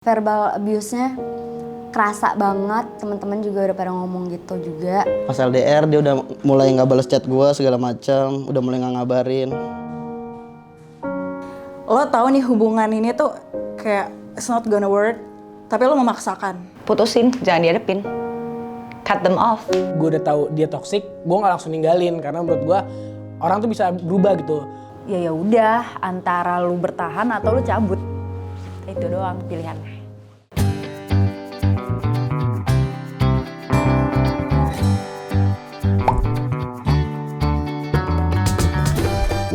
Verbal abuse-nya kerasa banget, teman-teman juga udah pada ngomong gitu juga. Pas LDR dia udah mulai nggak balas chat gue segala macam, udah mulai nggak ngabarin. Lo tahu nih hubungan ini tuh kayak it's not gonna work, tapi lo memaksakan. Putusin, jangan dihadepin. Cut them off. Gue udah tahu dia toxic, gue nggak langsung ninggalin karena menurut gue orang tuh bisa berubah gitu. Ya udah, antara lu bertahan atau lu cabut. Itu doang pilihannya.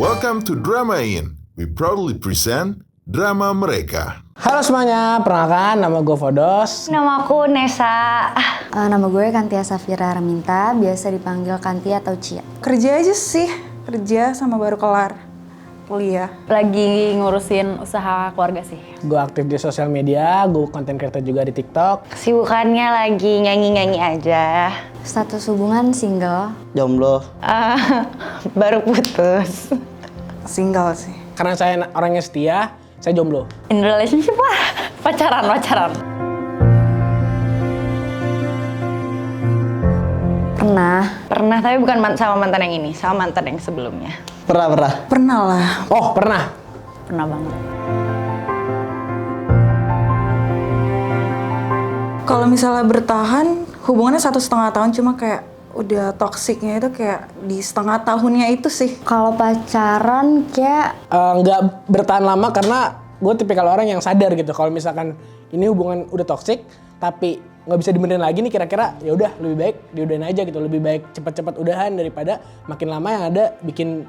Welcome to Drama In. We proudly present drama mereka. Halo semuanya, perkenalkan nama gue Fodos. Nama aku Nesa. Nama gue Kantia Safira Raminta, biasa dipanggil Kanti atau Cia. Kerja aja sih, kerja sama baru kelar kuliah. Lagi ngurusin usaha keluarga sih. Gue aktif di sosial media, gue konten creator juga di TikTok. Kesibukannya lagi nyanyi-nyanyi aja. Status hubungan single. Jomblo. Baru putus. Single sih. Karena saya orangnya setia, saya jomblo. In relationship lah, pacaran. Pernah, tapi bukan sama mantan yang ini, sama mantan yang sebelumnya. Pernah. Pernah lah. Oh, pernah. Pernah banget. Kalau misalnya bertahan, hubungannya 1,5 tahun cuma kayak udah toksiknya itu kayak di 1,5 tahunnya itu sih. Kalau pacaran kayak Nggak bertahan lama karena gue tipikal orang yang sadar gitu. Kalau misalkan ini hubungan udah toxic, tapi nggak bisa dibenerin lagi nih, kira-kira ya udah lebih baik diudahin aja gitu. Lebih baik cepat-cepat udahan daripada makin lama yang ada bikin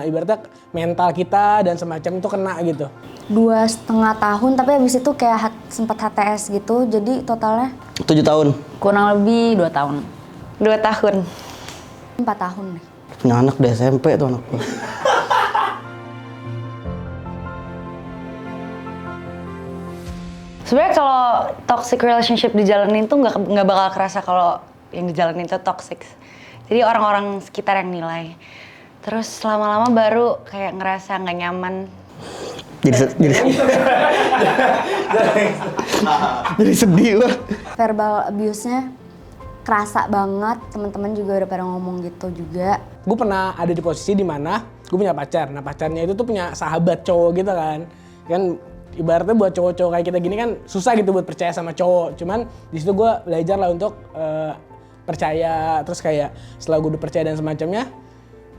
ibaratnya mental kita dan semacam itu kena gitu. 2,5 tahun, tapi habis itu kayak sempat HTS gitu, jadi totalnya 7 tahun. Kurang lebih 2 tahun. 2 tahun. 4 tahun nih. Punya anak udah SMP tuh anak gue. Sebenarnya kalau toxic relationship dijalanin tuh nggak bakal kerasa kalau yang dijalanin tuh toxic. Jadi orang-orang sekitar yang nilai. Terus lama-lama baru kayak ngerasa nggak nyaman. Jadi sedih gue. Verbal abuse-nya kerasa banget, teman-teman juga udah pada ngomong gitu juga. Gue pernah ada di posisi dimana gue punya pacar. Nah pacarnya itu tuh punya sahabat cowok gitu kan. Kan ibaratnya buat cowok-cowok kayak kita gini kan susah gitu buat percaya sama cowok. Cuman di situ gue belajar lah untuk percaya. Terus kayak setelah gue udah percaya dan semacamnya,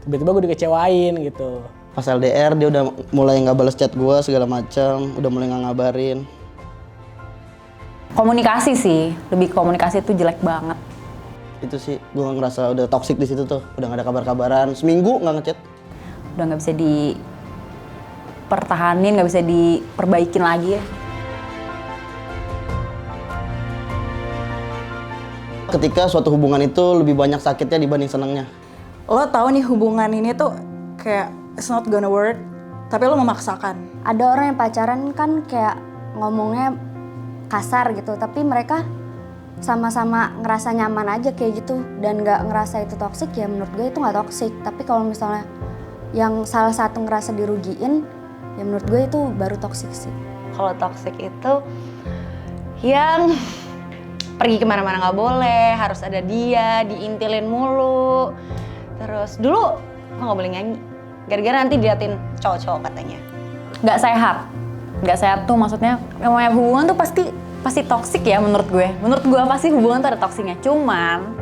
tiba-tiba gue dikecewain gitu. Pas LDR dia udah mulai nggak balas chat gue segala macam, udah mulai nggak ngabarin. Komunikasi sih, lebih komunikasi itu jelek banget. Itu sih gue ngerasa udah toxic di situ tuh, udah nggak ada kabar-kabaran, seminggu nggak ngechat. Udah nggak bisa dipertahanin, nggak bisa diperbaikin lagi ya. Ketika suatu hubungan itu lebih banyak sakitnya dibanding senangnya. Lo tahu nih hubungan ini tuh kayak it's not gonna work, tapi lo memaksakan. Ada orang yang pacaran kan kayak ngomongnya kasar gitu, tapi mereka sama-sama ngerasa nyaman aja kayak gitu dan nggak ngerasa itu toksik, ya menurut gue itu nggak toksik. Tapi kalau misalnya yang salah satu ngerasa dirugiin, ya menurut gue itu baru toksik sih. Kalau toxic itu yang pergi kemana-mana nggak boleh, harus ada dia, diintilin mulu. Terus dulu gue nggak boleh nyanyi, gara-gara nanti diliatin cowok-cowok katanya. Nggak sehat tuh maksudnya. Namanya hubungan tuh pasti toksik ya menurut gue. Menurut gue pasti hubungan tuh ada toksiknya. Cuman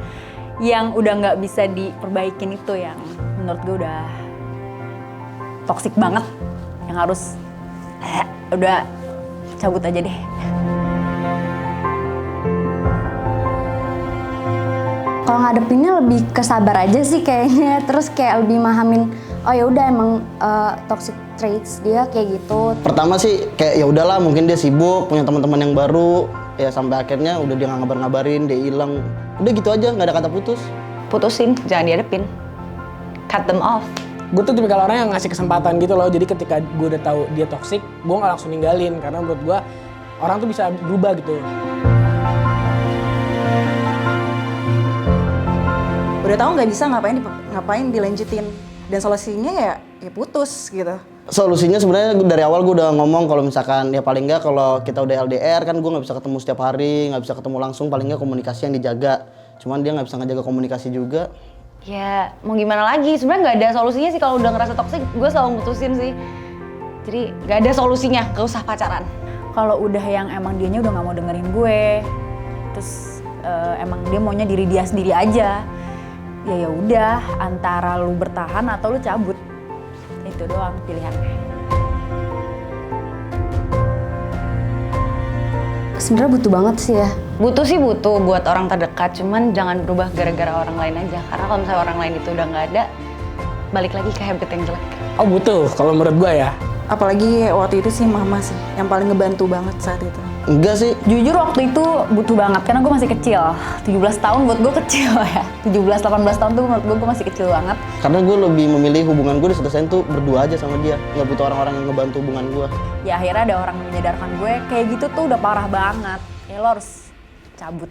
yang udah nggak bisa diperbaikin itu yang menurut gue udah toksik banget. Yang harus udah cabut aja deh. Kalau ngadepinnya lebih kesabar aja sih kayaknya, terus kayak lebih mahamin, oh ya udah emang toxic traits dia kayak gitu. Pertama sih kayak ya udahlah, mungkin dia sibuk punya teman-teman yang baru, ya sampai akhirnya udah dia nggak ngabar-ngabarin, dia hilang. Udah gitu aja, nggak ada kata putus. Putusin, jangan dihadepin. Cut them off. Gue tuh tipikal orang yang ngasih kesempatan gitu loh. Jadi ketika gue udah tahu dia toxic, gue nggak langsung ninggalin karena menurut gue orang tuh bisa berubah gitu. Udah tahu nggak bisa ngapain dilanjutin, dan solusinya ya putus gitu. Solusinya sebenarnya dari awal gue udah ngomong kalau misalkan ya paling nggak kalau kita udah LDR kan gue nggak bisa ketemu setiap hari, nggak bisa ketemu langsung, paling nggak komunikasi yang dijaga. Cuman dia nggak bisa ngejaga komunikasi juga. Ya mau gimana lagi, sebenarnya nggak ada solusinya sih kalau udah ngerasa toksik. Gue selalu mutusin sih. Jadi nggak ada solusinya, gak usah pacaran. Kalau udah yang emang dianya udah nggak mau dengerin gue, terus emang dia maunya diri dia sendiri aja, ya udah antara lu bertahan atau lu cabut. Itu doang pilihannya. Sebenarnya butuh banget sih ya. Butuh sih butuh buat orang terdekat, cuman jangan berubah gara-gara orang lain aja. Karena kalau misalnya orang lain itu udah nggak ada, balik lagi ke habit yang jelek. Oh butuh, kalau menurut gue ya. Apalagi waktu itu sih mama sih yang paling ngebantu banget saat itu. Enggak sih. Jujur waktu itu butuh banget karena gue masih kecil. 17 tahun buat gue kecil ya. 17-18 tahun tuh menurut gue masih kecil banget. Karena gue lebih memilih hubungan gue diselesain tuh berdua aja sama dia. Nggak butuh orang-orang yang ngebantu hubungan gue. Ya akhirnya ada orang yang menyadarkan gue kayak gitu tuh udah parah banget. Ya lo harus cabut.